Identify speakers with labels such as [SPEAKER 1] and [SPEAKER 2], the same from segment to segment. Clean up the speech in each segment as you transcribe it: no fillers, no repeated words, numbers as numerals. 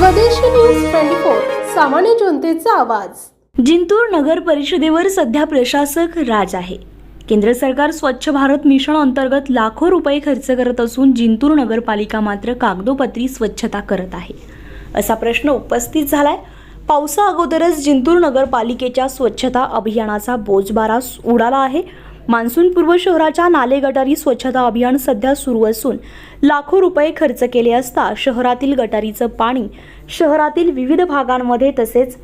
[SPEAKER 1] स्वदेशी न्यूज 24 सामान्य जनतेचा आवाज।
[SPEAKER 2] जिंतूर नगर परिषदेवर सध्या प्रशासक राज आहे। केंद्र सरकार स्वच्छ भारत मिशन अंतर्गत लाखो रुपये खर्च करत असून जिंतूर नगरपालिका मात्र कागदोपत्री स्वच्छता करत आहे, असा प्रश्न उपस्थित झालाय। पावसा अगोदरच जिंतूर नगरपालिकेच्या स्वच्छता अभियानाचा बोजबारा उडाला आहे। मान्सूनपूर्व शहराच्या नाले गटारी स्वच्छता अभियान सध्या सुरू असून लाखो रुपये खर्च केले असता शहरातील गटारीचं पाणी शहरातील विविध भागांमध्ये तसेच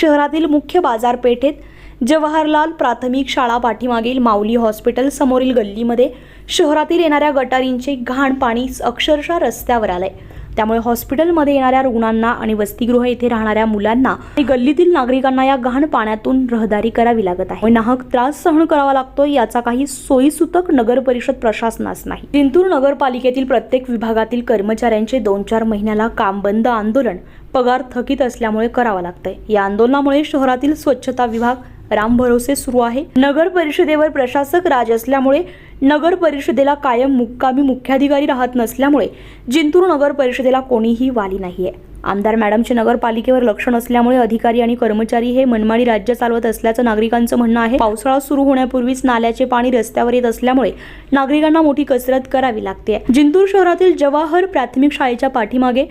[SPEAKER 2] शहरातील मुख्य बाजारपेठेत जवाहरलाल प्राथमिक शाळा पाठीमागील माऊली हॉस्पिटल समोरील गल्लीमध्ये शहरातील येणाऱ्या गटारींचे घाण पाणी अक्षरशः रस्त्यावर आलंय। त्यामुळे हॉस्पिटलमध्ये येणाऱ्या रुग्णांना आणि वसतिगृह येथे राहणाऱ्या मुलांना आणि गल्लीतील नागरिकांना या घाण पाण्यातून रहदारी करावी लागत आहे। नाहक त्रास सहन करावा लागतोय, याचा काही सोयीसुतक नगर परिषद प्रशासनास नाही। जिंतूर नगरपालिकेतील प्रत्येक विभागातील कर्मचाऱ्यांचे 2-4 महिन्याला काम बंद आंदोलन पगार थकीत असल्यामुळे करावा लागतंय। या आंदोलनामुळे शहरातील स्वच्छता विभाग राम भरोसे सुरू आहे। नगर परिषदेवर प्रशासक राज असल्यामुळे नगर परिषदेला कायम मुक्कामी मुख्याधिकारी राहत नसल्यामुळे जिंतूर नगर परिषदेला कोणीही वाली नाहीये। आमदार मॅडमचे नगरपालिकेवर लक्ष नसल्यामुळे अधिकारी आणि कर्मचारी हे मनमानी राज्य चालवत असल्याचं नागरिकांचं म्हणणं आहे। पावसाळा सुरू होण्यापूर्वीच नाल्याचे पाणी रस्त्यावर येत असल्यामुळे नागरिकांना मोठी कसरत करावी लागते। जिंतूर शहरातील जवाहर प्राथमिक शाळेच्या पाठीमागे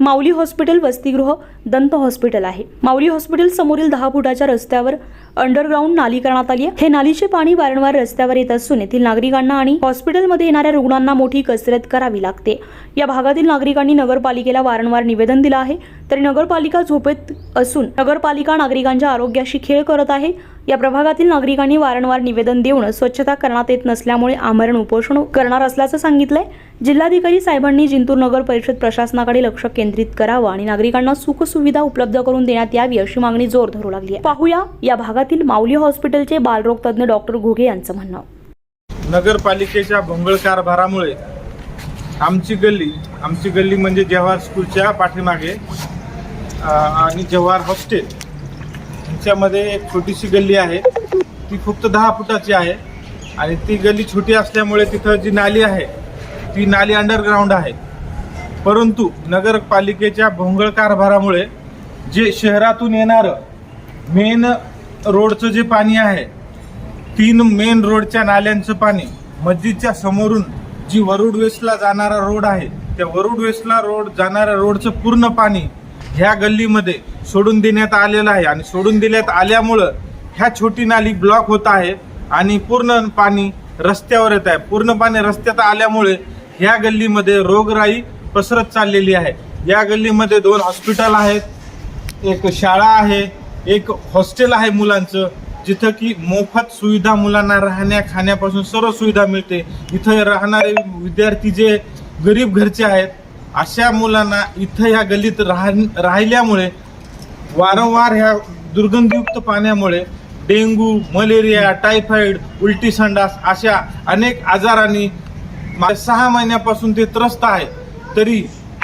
[SPEAKER 2] माऊली हॉस्पिटल वसतिगृह दंत हॉस्पिटल आहे। माऊली हॉस्पिटल समोरील 10 फुटाच्या रस्त्यावर अंडरग्राउंड नाली करण्यात आली आहे। हे नालीचे पाणी वारंवार रस्त्यावर येत असून येथील नागरिकांना आणि हॉस्पिटलमध्ये येणाऱ्या रुग्णांना मोठी कसरत करावी लागते। या भागातील नागरिकांनी नगरपालिकेला वारंवार निवेदन दिलं आहे, तरी नगरपालिका झोपेत असून नगरपालिका नागरिकांच्या आरोग्याशी खेळ करत आहे। या प्रभागातील नागरिकांनी वारंवार निवेदन देऊन स्वच्छता करण्यात येत नसल्यामुळे आमरण उपोषण करणार असल्याचं सांगितलंय। जिल्हाधिकारी साहेबांनी जिंतूर नगर परिषद प्रशासनाकडे लक्ष केंद्रित करावं आणि नागरिकांना सुख सुविधा उपलब्ध करून देण्यात यावी अशी मागणी जोर धरू लागली आहे। पाहूया या भागातील माऊली हॉस्पिटलचे बालरोग तज्ञ डॉक्टर घुगे यांचं म्हणणं।
[SPEAKER 3] नगरपालिकेच्या भोंगळ कारभारामुळे आमची गल्ली म्हणजे जवाहर स्कूलच्या पाठीमागे आणि जवाहर हॉस्टेल यांच्यामध्ये एक छोटीशी गल्ली आहे। ती फक्त 10 फुटाची आहे आणि ती गल्ली छोटी असल्यामुळे तिथं जी नाली आहे ती नाली अंडरग्राउंड आहे। परंतु नगरपालिकेच्या भोंगळ कारभारामुळे जे शहरातून येणारं मेन रोडचं जे पाणी आहे, 3 मेन रोडच्या नाल्यांचं पाणी मस्जिदच्या समोरून जी वरुड वेस्टला जाणारा रोड आहे त्या वरुड वेस्टला जाणाऱ्या रोडचं पूर्ण पाणी ह्या गल्लीमध्ये सोडून देण्यात आलेलं आहे आणि सोडून देण्यात आल्यामुळं ह्या छोटी नाली ब्लॉक होत आहे आणि पूर्ण पाणी रस्त्यावर येत आहे। पूर्ण पाणी रस्त्यात आल्यामुळे ह्या गल्लीमध्ये रोगराई पसरत चाललेली आहे। या गल्लीमध्ये 2 हॉस्पिटल आहेत, एक शाळा आहे, एक हॉस्टेल आहे मुलांचं, जिथं की मोफत सुविधा मुलांना राहण्या खाण्यापासून सर्व सुविधा मिळते। इथं राहणारे विद्यार्थी जे गरीब घरचे आहेत अशा मुलांना इथं ह्या गल्लीत राहिल्यामुळे वारंवार ह्या दुर्गंधीयुक्त पाण्यामुळे डेंग्यू, मलेरिया, टायफॉइड, उलटी संडास अशा अनेक आजारांनी 6 महिन्यापासून ते त्रस्त आहे। तरी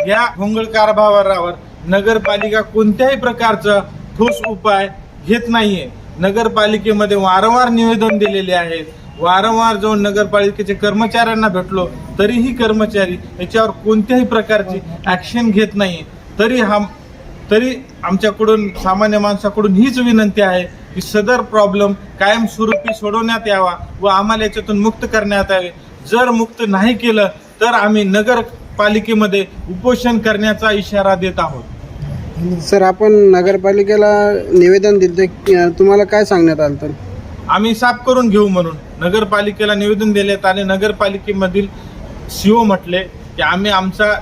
[SPEAKER 3] या भोंगळ कारभारावर नगरपालिका कोणत्याही प्रकारचा ठोस उपाय घेत नाहीये। नगरपालिकेमध्ये वारंवार निवेदन दिलेले आहेत, वारंवार जाऊन नगरपालिकेच्या कर्मचाऱ्यांना भेटलो तरीही कर्मचारी याच्यावर कोणत्याही प्रकारची ऍक्शन घेत नाही। तरी आमच्याकडून सामान्य माणसाकडून हीच विनंती आहे की सदर प्रॉब्लेम कायमस्वरूपी सोडवण्यात यावा व आम्हाला याच्यातून मुक्त करण्यात यावे। जर मुक्त नाही केलं तर आम्ही नगरपालिकेमध्ये उपोषण करण्याचा इशारा देत आहोत।
[SPEAKER 4] सर, आपण नगरपालिकेला निवेदन दिले, तुम्हाला काय सांगण्यात आलं? तर
[SPEAKER 3] आम्ही साफ करून घेऊ म्हणून नगरपालिकेला निवेदन दिलेत आणि नगरपालिकेमधील CO म्हटले की आम्ही आमचा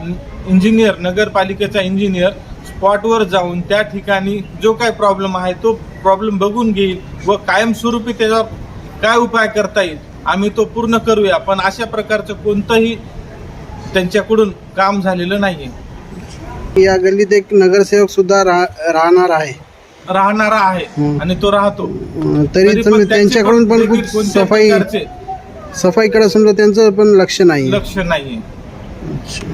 [SPEAKER 3] इंजिनियर नगरपालिकेचा इंजिनियर स्पॉटवर जाऊन त्या ठिकाणी जो काही प्रॉब्लेम आहे तो प्रॉब्लेम बघून घेईल व कायमस्वरूपी त्याच्यावर काय उपाय करता येईल आम्ही तो पूर्ण करूया। पण अशा प्रकारचं कोणतंही त्यांच्याकडून काम झालेलं नाहीये।
[SPEAKER 4] या गल्लीत एक नगरसेवक सुद्धा राहणारा आहे
[SPEAKER 3] आणि तो राहतो,
[SPEAKER 4] तरी त्यांच्याकडून पण सफाईकडे समजा त्यांचं पण लक्ष नाहीये।
[SPEAKER 3] अच्छा।